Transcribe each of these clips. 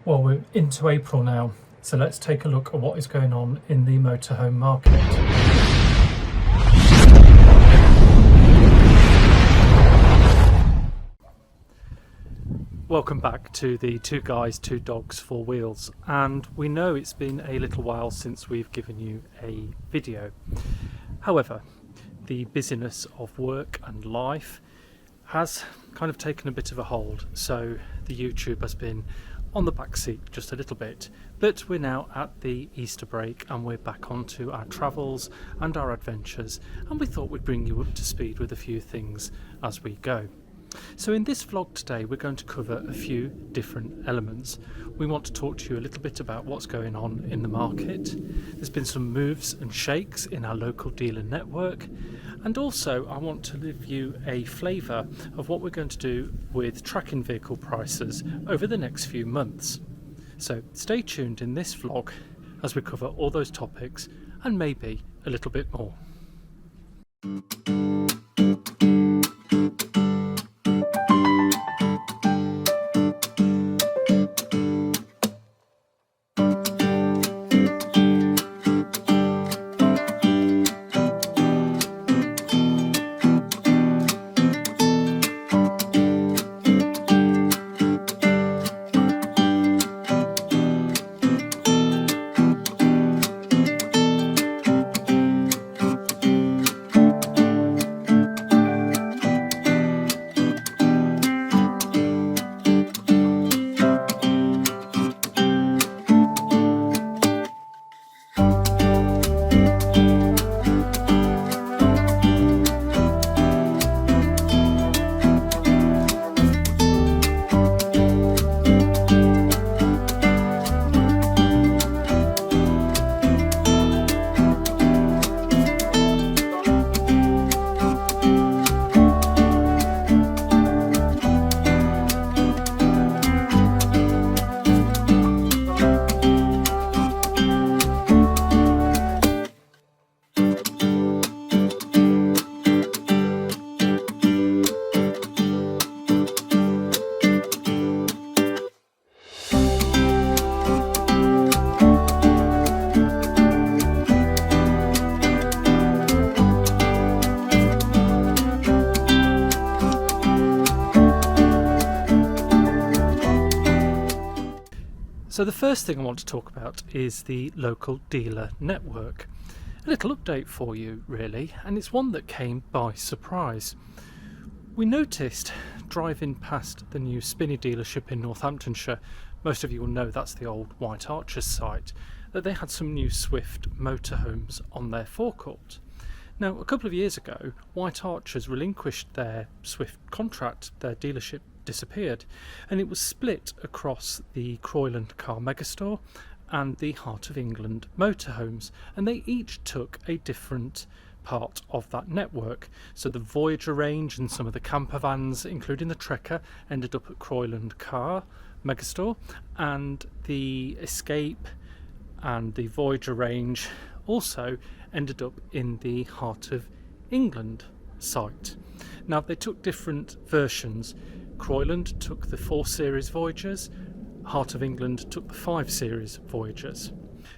Well, we're into April now, so let's take a look at what is going on in the motorhome market. Welcome back to the Two Guys, Two Dogs, Four Wheels, and we know it's been a little while since we've given you a video. However, the busyness of work and life has kind of taken a bit of a hold, so the YouTube has been on the back seat just a little bit, but we're now at the Easter break and we're back onto our travels and our adventures, and we thought we'd bring you up to speed with a few things as we go. So in this vlog today we're going to cover a few different elements. We want to talk to you a little bit about what's going on in the market. There's been some moves and shakes in our local dealer network, and also I want to give you a flavour of what we're going to do with tracking vehicle prices over the next few months. So stay tuned in this vlog as we cover all those topics and maybe a little bit more. So the first thing I want to talk about is the local dealer network. A little update for you really, and it's one that came by surprise. We noticed driving past the new Spinney dealership in Northamptonshire, most of you will know that's the old White Archers site, that they had some new Swift motorhomes on their forecourt. Now, a couple of years ago, White Archers relinquished their Swift contract, their dealership disappeared, and it was split across the Croyland Car Megastore and the Heart of England motorhomes, and they each took a different part of that network. So the Voyager range and some of the camper vans, including the Trekker, ended up at Croyland Car Megastore, and the Escape and the Voyager range also ended up in the Heart of England site. Now, they took different versions. Croyland took the 4 Series Voyagers, Heart of England took the 5 Series Voyagers.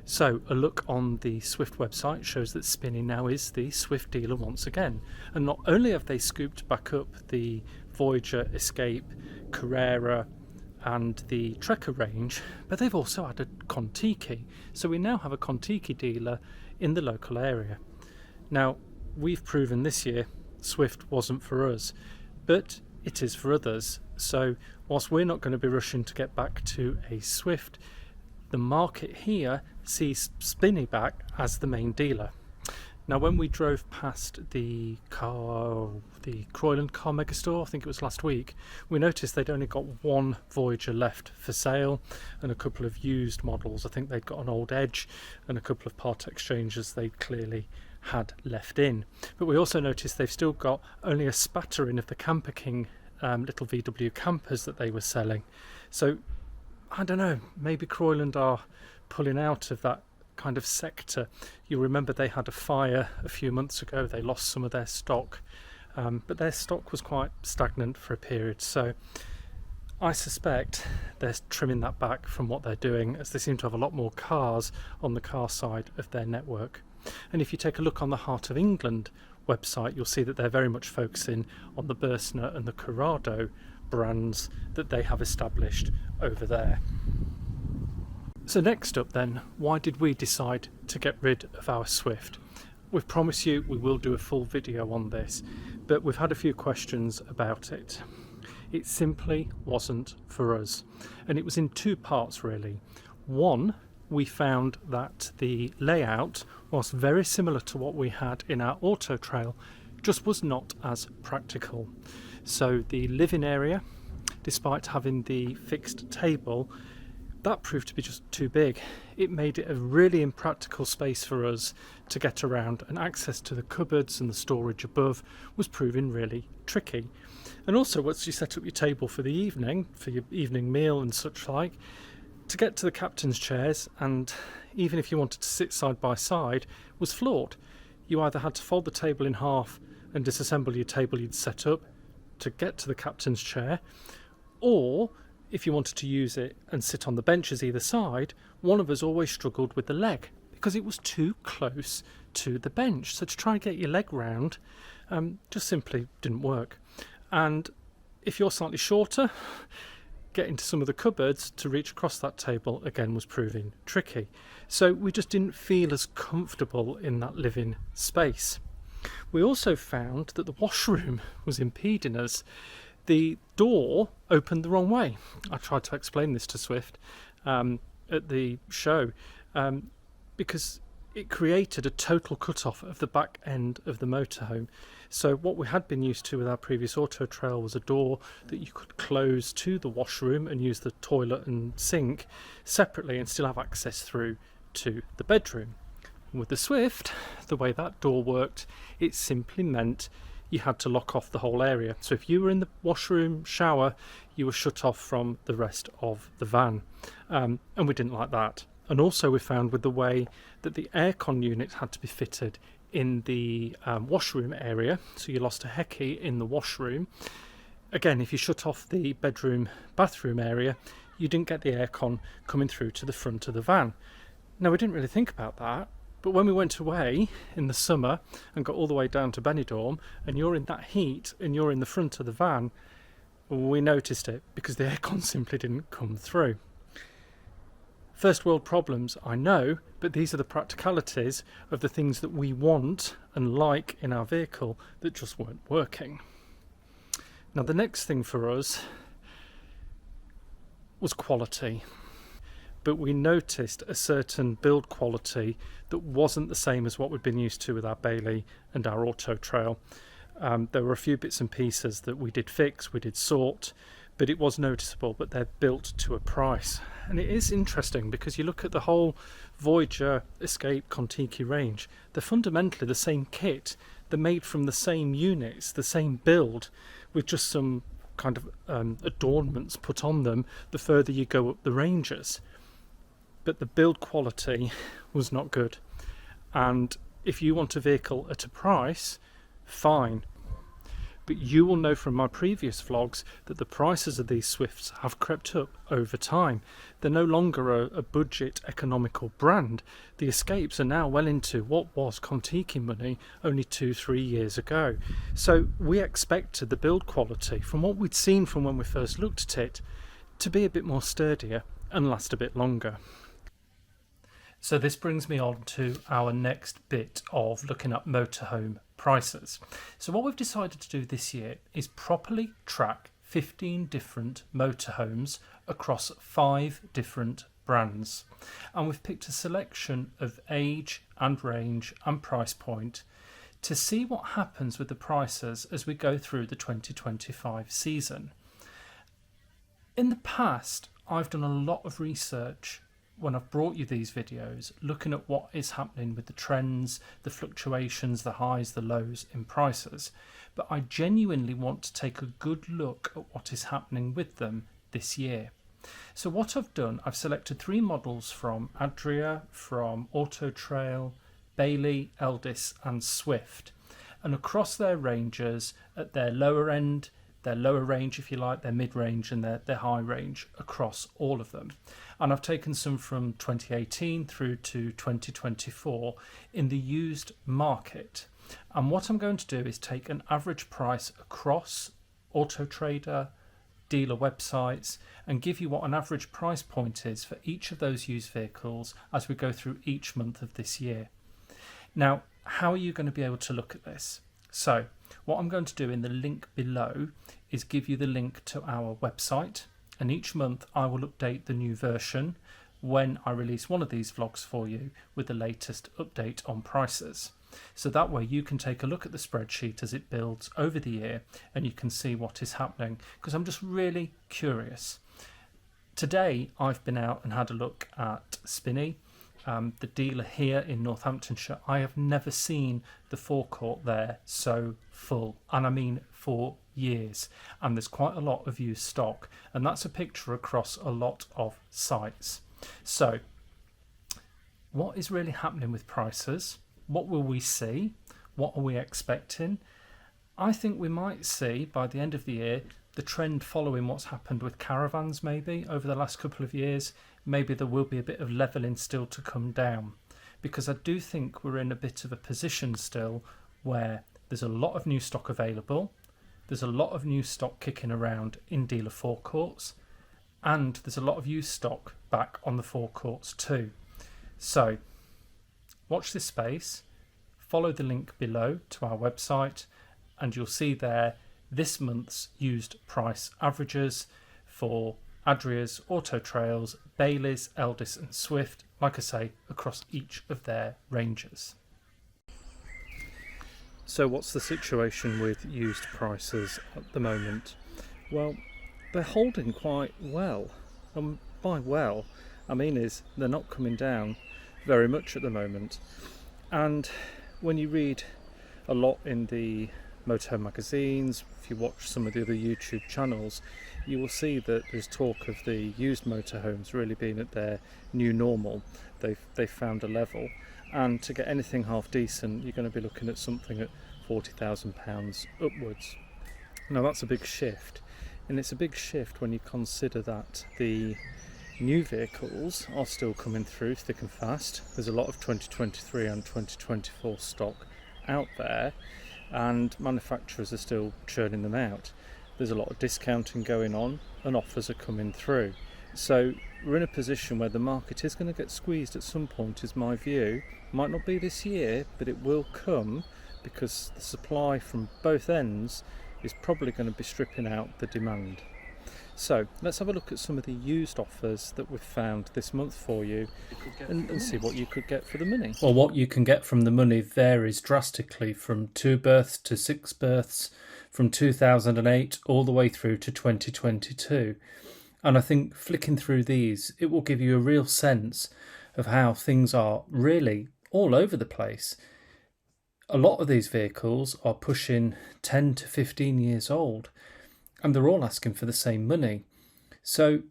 So a look on the Swift website shows that Spinney now is the Swift dealer once again, and not only have they scooped back up the Voyager, Escape, Carrera and the Trekker range, but they've also added Contiki, so we now have a Contiki dealer in the local area. Now, we've proven this year Swift wasn't for us, but it is for others. So whilst we're not going to be rushing to get back to a Swift, the market here sees Spinney back as the main dealer. Now, when we drove past the Croyland Car Megastore, I think it was last week, we noticed they'd only got one Voyager left for sale and a couple of used models. I think they'd got an old Edge and a couple of part exchanges they clearly had left in. But we also noticed they've still got only a spattering of the Camper King little VW campers that they were selling. So I don't know, maybe Croyland are pulling out of that kind of sector. You remember they had a fire a few months ago, they lost some of their stock, but their stock was quite stagnant for a period. So I suspect they're trimming that back from what they're doing, as they seem to have a lot more cars on the car side of their network. And if you take a look on the Heart of England website, you'll see that they're very much focusing on the Bursner and the Corrado brands that they have established over there. So next up then, why did we decide to get rid of our Swift? We've promised you we will do a full video on this, but we've had a few questions about it. It simply wasn't for us, and it was in two parts really. One, we found that the layout, whilst very similar to what we had in our Auto Trail, just was not as practical. So the living area, despite having the fixed table, that proved to be just too big. It made it a really impractical space for us to get around, and access to the cupboards and the storage above was proving really tricky. And also, once you set up your table for the evening, for your evening meal and such like, to get to the captain's chairs, and even if you wanted to sit side by side, was flawed. You either had to fold the table in half and disassemble your table you'd set up to get to the captain's chair, or if you wanted to use it and sit on the benches either side, one of us always struggled with the leg because it was too close to the bench. So to try and get your leg round just simply didn't work. And if you're slightly shorter, getting to some of the cupboards to reach across that table again was proving tricky. So we just didn't feel as comfortable in that living space. We also found that the washroom was impeding us. The door opened the wrong way. I tried to explain this to Swift at the show because it created a total cut-off of the back end of the motorhome. So what we had been used to with our previous Auto Trail was a door that you could close to the washroom and use the toilet and sink separately and still have access through to the bedroom. With the Swift, the way that door worked, it simply meant you had to lock off the whole area. So if you were in the washroom shower, you were shut off from the rest of the van. And we didn't like that. And also we found with the way that the aircon unit had to be fitted in the washroom area, so you lost a hecky in the washroom. Again, if you shut off the bedroom bathroom area, you didn't get the aircon coming through to the front of the van. Now, we didn't really think about that, but when we went away in the summer and got all the way down to Benidorm, and you're in that heat and you're in the front of the van, we noticed it because the aircon simply didn't come through. First world problems, I know, but these are the practicalities of the things that we want and like in our vehicle that just weren't working. Now, the next thing for us was quality. But we noticed a certain build quality that wasn't the same as what we'd been used to with our Bailey and our Auto Trail. There were a few bits and pieces that we did fix, we did sort, but it was noticeable, but they're built to a price. And it is interesting because you look at the whole Voyager, Escape, Contiki range, they're fundamentally the same kit. They're made from the same units, the same build, with just some kind of adornments put on them the further you go up the ranges. But the build quality was not good. And if you want a vehicle at a price, fine. But you will know from my previous vlogs that the prices of these Swifts have crept up over time. They're no longer a budget economical brand. The Escapes are now well into what was Contiki money only 2-3 years ago. So we expected the build quality, from what we'd seen from when we first looked at it, to be a bit more sturdier and last a bit longer. So this brings me on to our next bit of looking at motorhome prices. So what we've decided to do this year is properly track 15 different motorhomes across 5 different brands. And we've picked a selection of age and range and price point to see what happens with the prices as we go through the 2025 season. In the past, I've done a lot of research when I've brought you these videos, looking at what is happening with the trends, the fluctuations, the highs, the lows in prices. But I genuinely want to take a good look at what is happening with them this year. So what I've done, I've selected 3 models from Adria, from Auto Trail, Bailey, Eldis and Swift. And across their ranges, at their lower end, their lower range, if you like, their mid-range and their high range across all of them. And I've taken some from 2018 through to 2024 in the used market. And what I'm going to do is take an average price across Auto Trader, dealer websites, and give you what an average price point is for each of those used vehicles as we go through each month of this year. Now, how are you going to be able to look at this? So, what I'm going to do in the link below is give you the link to our website, and each month I will update the new version when I release one of these vlogs for you with the latest update on prices. So that way you can take a look at the spreadsheet as it builds over the year and you can see what is happening, because I'm just really curious. Today I've been out and had a look at Spinney, the dealer here in Northamptonshire. I have never seen the forecourt there so full, and I mean for years, and there's quite a lot of used stock, and that's a picture across a lot of sites. So what is really happening with prices? What will we see? What are we expecting? I think we might see by the end of the year the trend following what's happened with caravans maybe over the last couple of years. Maybe there will be a bit of levelling still to come down, because I do think we're in a bit of a position still where there's a lot of new stock available, there's a lot of new stock kicking around in dealer forecourts, and there's a lot of used stock back on the forecourts too. So watch this space, follow the link below to our website, and you'll see there this month's used price averages for Adria's, Auto Trails, Bailey's, Eldis and Swift, like I say, across each of their ranges. So what's the situation with used prices at the moment? Well, they're holding quite well. And by well, I mean is they're not coming down very much at the moment. And when you read a lot in the motorhome magazines, if you watch some of the other YouTube channels, you will see that there's talk of the used motorhomes really being at their new normal. They've found a level, and to get anything half decent you're going to be looking at something at £40,000 upwards. Now that's a big shift, and it's a big shift when you consider that the new vehicles are still coming through thick and fast. There's a lot of 2023 and 2024 stock out there, and manufacturers are still churning them out. There's a lot of discounting going on and offers are coming through. So we're in a position where the market is going to get squeezed at some point, is my view. Might not be this year, but it will come, because the supply from both ends is probably going to be stripping out the demand. So let's have a look at some of the used offers that we've found this month for you, and see what you could get for the money. Well, what you can get from the money varies drastically, from 2 berths to 6 berths, from 2008 all the way through to 2022. And I think flicking through these, it will give you a real sense of how things are really all over the place. A lot of these vehicles are pushing 10 to 15 years old, and they're all asking for the same money. So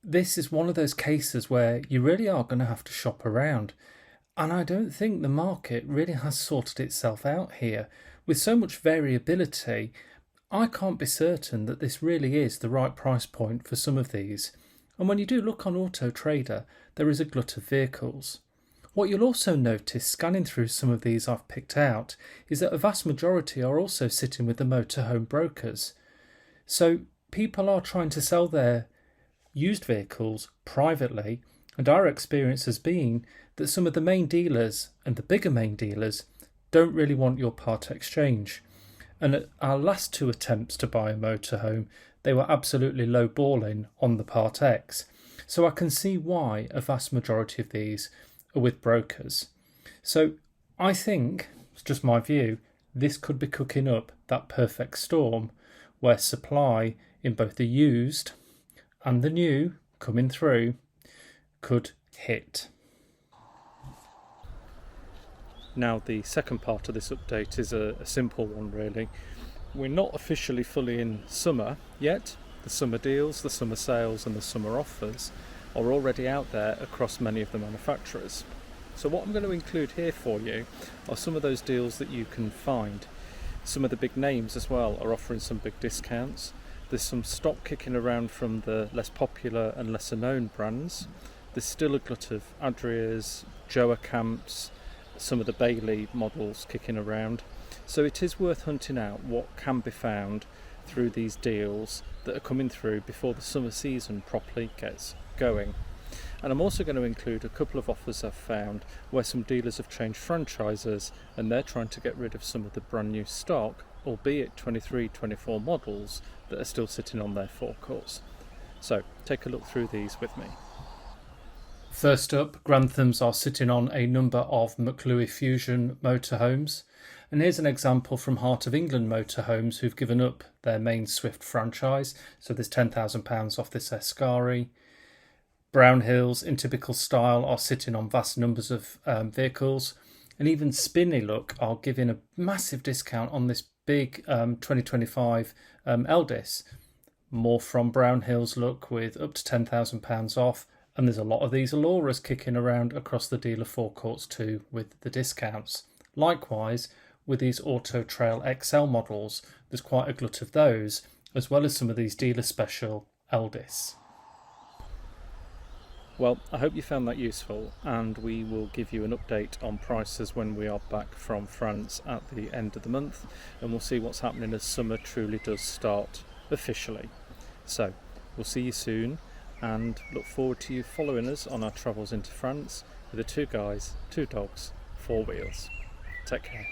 this is one of those cases where you really are going to have to shop around. And I don't think the market really has sorted itself out here. With so much variability, I can't be certain that this really is the right price point for some of these. And when you do look on Auto Trader, there is a glut of vehicles. What you'll also notice scanning through some of these I've picked out is that a vast majority are also sitting with the motorhome brokers. So people are trying to sell their used vehicles privately, and our experience has been that some of the main dealers and the bigger main dealers don't really want your part exchange. And at our last 2 attempts to buy a motorhome, they were absolutely low-balling on the Part X. So I can see why a vast majority of these are with brokers. So I think, it's just my view, this could be cooking up that perfect storm where supply in both the used and the new coming through could hit. Now the second part of this update is a simple one really. We're not officially fully in summer yet. The summer deals, the summer sales and the summer offers are already out there across many of the manufacturers. So what I'm going to include here for you are some of those deals that you can find. Some of the big names as well are offering some big discounts. There's some stock kicking around from the less popular and lesser known brands. There's still a glut of Adrias, Joa Camps, some of the Bailey models kicking around. So it is worth hunting out what can be found through these deals that are coming through before the summer season properly gets going. And I'm also going to include a couple of offers I've found where some dealers have changed franchises and they're trying to get rid of some of the brand new stock, albeit 23-24 models that are still sitting on their forecourts. So take a look through these with me. First up, Granthams are sitting on a number of McLuhan Fusion motorhomes. And here's an example from Heart of England Motorhomes who've given up their main Swift franchise. So there's £10,000 off this Escari. Brownhills, in typical style, are sitting on vast numbers of vehicles. And even Spinny Look are giving a massive discount on this big 2025 Eldis. More from Brownhills Look with up to £10,000 off. And there's a lot of these Aloras kicking around across the dealer forecourts too with the discounts. Likewise, with these Auto Trail XL models, there's quite a glut of those, as well as some of these dealer special Eldis. Well, I hope you found that useful, and we will give you an update on prices when we are back from France at the end of the month, and we'll see what's happening as summer truly does start officially. So, we'll see you soon, and look forward to you following us on our travels into France with the 2 guys, 2 dogs, 4 wheels. Take care.